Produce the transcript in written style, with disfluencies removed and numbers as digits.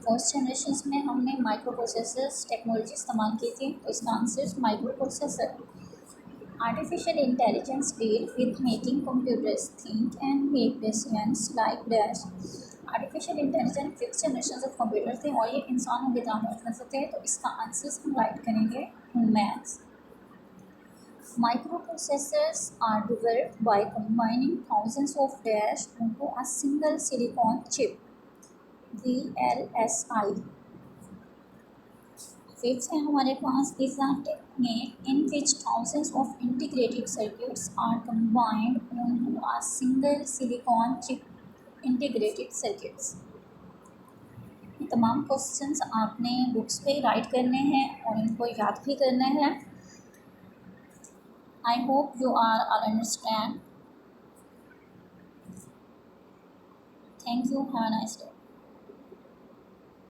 First generation में हमने micro processors technology इस्तेमाल की थी, तो इसका answer micro processor. Artificial intelligence deal with making computers think and make decisions like dash. Artificial intelligence fifth generation of computer थे और ये इंसानों के काम करते थे, तो इसका आंसर हम राइट करेंगे maths. Microprocessors are developed by combining thousands of dash into a single silicon chip, VLSI. Fifth है हमारे पास is a technique in which thousands of integrated circuits are combined into a single silicon chip, integrated circuits. ये तमाम questions आपने books पे right करने हैं और इनको याद भी करना है। I hope you all understand. Thank you. Have a nice day.